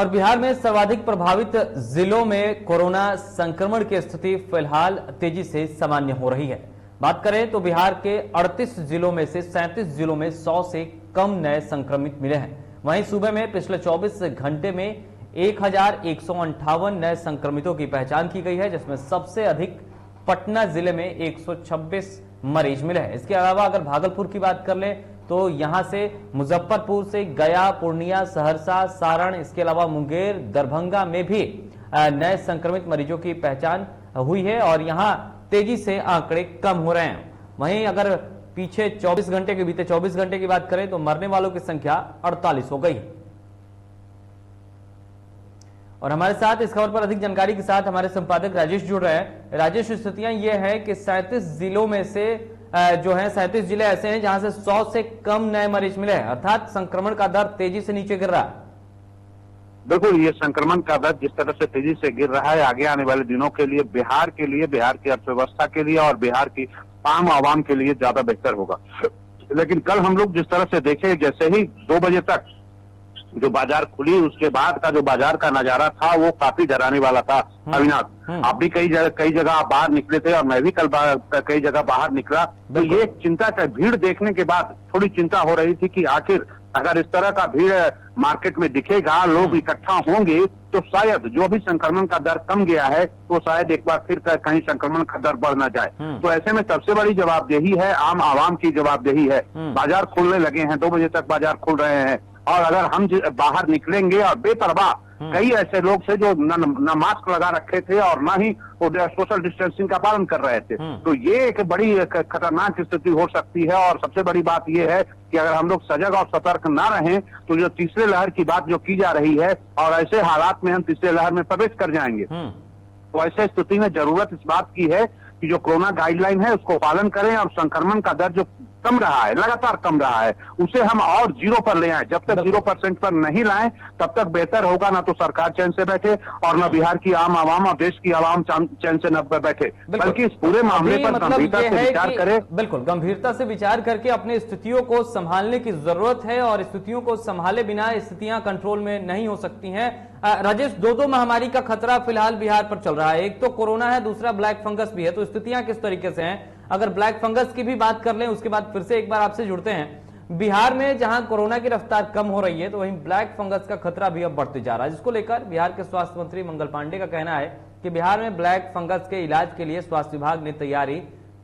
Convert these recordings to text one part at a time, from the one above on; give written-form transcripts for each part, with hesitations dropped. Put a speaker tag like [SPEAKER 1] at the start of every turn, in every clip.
[SPEAKER 1] और बिहार में सर्वाधिक प्रभावित जिलों में कोरोना संक्रमण की स्थिति फिलहाल तेजी से सामान्य हो रही है। बात करें तो बिहार के 38 जिलों में से 37 जिलों में 100 से कम नए संक्रमित मिले हैं। वहीं सूबे में पिछले 24 घंटे में 1158 नए संक्रमितों की पहचान की गई है, जिसमें सबसे अधिक पटना जिले में 126 मरीज मिले हैं। इसके अलावा अगर भागलपुर की बात कर लें तो यहां से मुजफ्फरपुर से गया, पूर्णिया, सहरसा, सारण, इसके अलावा मुंगेर, दरभंगा में भी नए संक्रमित मरीजों की पहचान हुई है और यहां तेजी से आंकड़े कम हो रहे हैं। वहीं अगर पीछे बीते 24 घंटे की बात करें तो मरने वालों की संख्या 48 हो गई। और हमारे साथ इस खबर पर अधिक जानकारी के साथ हमारे संपादक राजेश जुड़ रहे हैं। राजेश, स्थितियां ये है कि 37 जिलों में से जो है 37 जिले ऐसे हैं जहां से 100 से कम नए मरीज मिले हैं, अर्थात संक्रमण का दर तेजी से नीचे गिर रहा है।
[SPEAKER 2] बिल्कुल, ये संक्रमण का दर जिस तरह से तेजी से गिर रहा है, आगे आने वाले दिनों के लिए बिहार की अर्थव्यवस्था के लिए और बिहार की आम आवाम के लिए ज्यादा बेहतर होगा। लेकिन कल हम लोग जिस तरह से देखे, जैसे ही 2 बजे तक जो बाजार खुली, उसके बाद का जो बाजार का नजारा था वो काफी डराने वाला था। अविनाश, आप भी कई जगह आप बाहर निकले थे और मैं भी कल कई जगह बाहर निकला, तो ये चिंता का भीड़ देखने के बाद थोड़ी चिंता हो रही थी कि आखिर अगर इस तरह का भीड़ मार्केट में दिखेगा, लोग इकट्ठा होंगे, तो शायद जो भी संक्रमण का दर कम गया है तो शायद एक बार फिर कहीं संक्रमण का दर बढ़ ना जाए। तो ऐसे में सबसे बड़ी जवाबदेही है आम आवाम की जवाबदेही है। बाजार खुलने लगे हैं, 2 बजे तक बाजार खुल रहे हैं और अगर हम बाहर निकलेंगे और बेपरवाह कई ऐसे लोग थे जो न मास्क लगा रखे थे और न ही सोशल डिस्टेंसिंग का पालन कर रहे थे, तो ये एक बड़ी खतरनाक स्थिति हो सकती है। और सबसे बड़ी बात यह है कि अगर हम लोग सजग और सतर्क ना रहें तो जो तीसरे लहर की बात जो की जा रही है और ऐसे हालात में हम तीसरे लहर में प्रवेश कर जाएंगे, तो ऐसे स्थिति में जरूरत इस बात की है कि जो कोरोना गाइडलाइन है उसको पालन करें और संक्रमण का दर जो कम रहा है, लगातार कम रहा है, उसे हम और 0 पर ले आए। जब तक 0% पर नहीं लाएं तब तक बेहतर होगा। ना तो सरकार चैन से बैठे और न बिहार की आम आवाम और देश की आवाम चैन से न बैठे, बल्कि इस पूरे मामले पर गंभीरता से विचार करे।
[SPEAKER 1] बिल्कुल, गंभीरता से विचार करके अपनी स्थितियों को संभालने की जरूरत है और स्थितियों को संभाले बिना स्थितियां कंट्रोल में नहीं हो सकती हैं। राजेश, दो महामारी का खतरा फिलहाल बिहार पर चल रहा है। एक तो कोरोना है, दूसरा ब्लैक फंगस भी है। तो स्थितियां किस तरीके से हैं? अगर ब्लैक फंगस की भी बात कर लें, उसके बाद फिर से एक बार आपसे जुड़ते हैं। बिहार में जहां कोरोना की रफ्तार कम हो रही है तो वहीं ब्लैक फंगस का खतरा भी अब बढ़ते जा रहा है, जिसको लेकर बिहार के स्वास्थ्य मंत्री मंगल पांडे का कहना है कि बिहार में ब्लैक फंगस के इलाज के लिए स्वास्थ्य विभाग ने तैयारी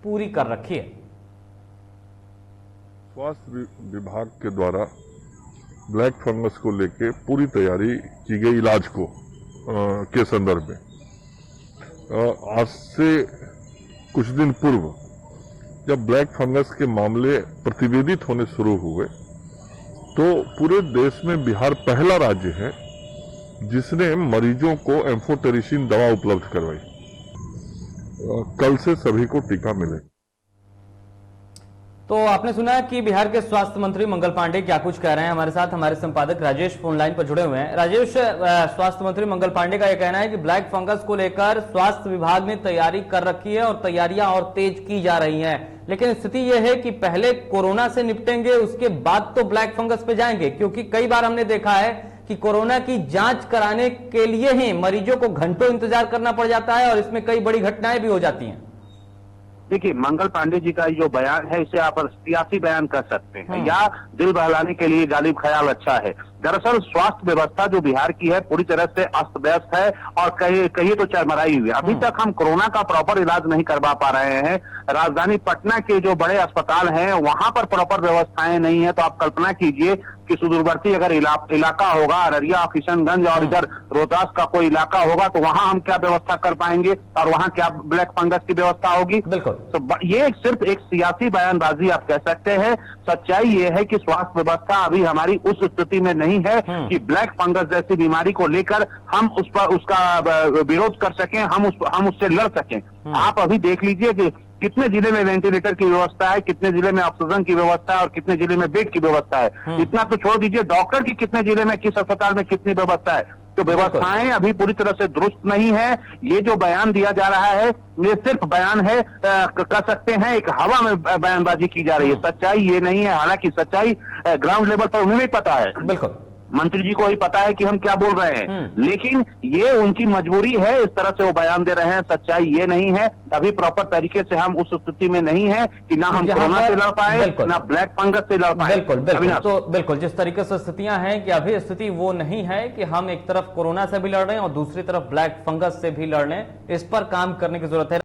[SPEAKER 1] पूरी कर रखी है।
[SPEAKER 3] स्वास्थ्य विभाग के द्वारा ब्लैक फंगस को लेकर पूरी तैयारी की गई इलाज को के संदर्भ में आज से कुछ दिन पूर्व जब ब्लैक फंगस के मामले प्रतिवेदित होने शुरू हुए तो पूरे देश में बिहार पहला राज्य है जिसने मरीजों को एम्फोटेरिसिन दवा उपलब्ध करवाई। कल से सभी को टीका मिले।
[SPEAKER 1] तो आपने सुना कि बिहार के स्वास्थ्य मंत्री मंगल पांडे क्या कुछ कह रहे हैं। हमारे साथ हमारे संपादक राजेश फोन लाइन पर जुड़े हुए हैं। राजेश, स्वास्थ्य मंत्री मंगल पांडे का यह कहना है कि ब्लैक फंगस को लेकर स्वास्थ्य विभाग ने तैयारी कर रखी है और तैयारियां और तेज की जा रही हैं, लेकिन स्थिति यह है कि पहले कोरोना से निपटेंगे, उसके बाद तो ब्लैक फंगस पे जाएंगे, क्योंकि कई बार हमने देखा है कि कोरोना की जांच कराने के लिए ही मरीजों को घंटों इंतजार करना पड़ जाता है और इसमें कई बड़ी घटनाएं भी हो जाती हैं।
[SPEAKER 2] देखिए, मंगल पांडे जी का जो बयान है इसे आप सियासी बयान कर सकते हैं या दिल बहलाने के लिए गालिब ख्याल अच्छा है। दरअसल स्वास्थ्य व्यवस्था जो बिहार की है पूरी तरह से अस्त व्यस्त है और कहीं तो चरमराई हुई है। अभी तक हम कोरोना का प्रॉपर इलाज नहीं करवा पा रहे हैं। राजधानी पटना के जो बड़े अस्पताल हैं वहां पर प्रॉपर व्यवस्थाएं नहीं है। तो आप कल्पना कीजिए कि सुदूरवर्ती अगर इलाका होगा, अररिया, किशनगंज और इधर रोहतास का कोई इलाका होगा, तो वहां हम क्या व्यवस्था कर पाएंगे और वहां क्या ब्लैक फंगस की व्यवस्था होगी?
[SPEAKER 1] बिल्कुल।
[SPEAKER 2] तो ये सिर्फ एक सियासी बयानबाजी आप कह सकते हैं। सच्चाई ये है कि स्वास्थ्य व्यवस्था अभी हमारी उस स्थिति में नहीं है कि ब्लैक फंगस जैसी बीमारी को लेकर हम उसका विरोध कर सकें, हम उससे लड़ सकें। आप अभी देख लीजिए कि कितने जिले में वेंटिलेटर की व्यवस्था है, कितने जिले में ऑक्सीजन की व्यवस्था है और कितने जिले में बेड की व्यवस्था है। इतना तो छोड़ दीजिए, डॉक्टर की कितने जिले में, किस अस्पताल में कितनी व्यवस्था है। तो व्यवस्थाएं अभी पूरी तरह से दुरुस्त नहीं है। ये जो बयान दिया जा रहा है ये सिर्फ बयान है, कह सकते हैं एक हवा में बयानबाजी की जा रही है। सच्चाई ये नहीं है। हालांकि सच्चाई ग्राउंड लेवल पर उन्हें भी पता है।
[SPEAKER 1] बिल्कुल।
[SPEAKER 2] मंत्री जी को ही पता है कि हम क्या बोल रहे हैं, लेकिन ये उनकी मजबूरी है, इस तरह से वो बयान दे रहे हैं। सच्चाई ये नहीं है, अभी प्रॉपर तरीके से हम उस स्थिति में नहीं है कि ना हम कोरोना से लड़ पाए, ना ब्लैक फंगस से लड़ पाए।
[SPEAKER 1] बिल्कुल तो बिल्कुल जिस तरीके से स्थितियां हैं कि अभी स्थिति वो नहीं है कि हम एक तरफ कोरोना से भी लड़ रहे हैं और दूसरी तरफ ब्लैक फंगस से भी लड़ रहे हैं, इस पर काम करने की जरूरत है।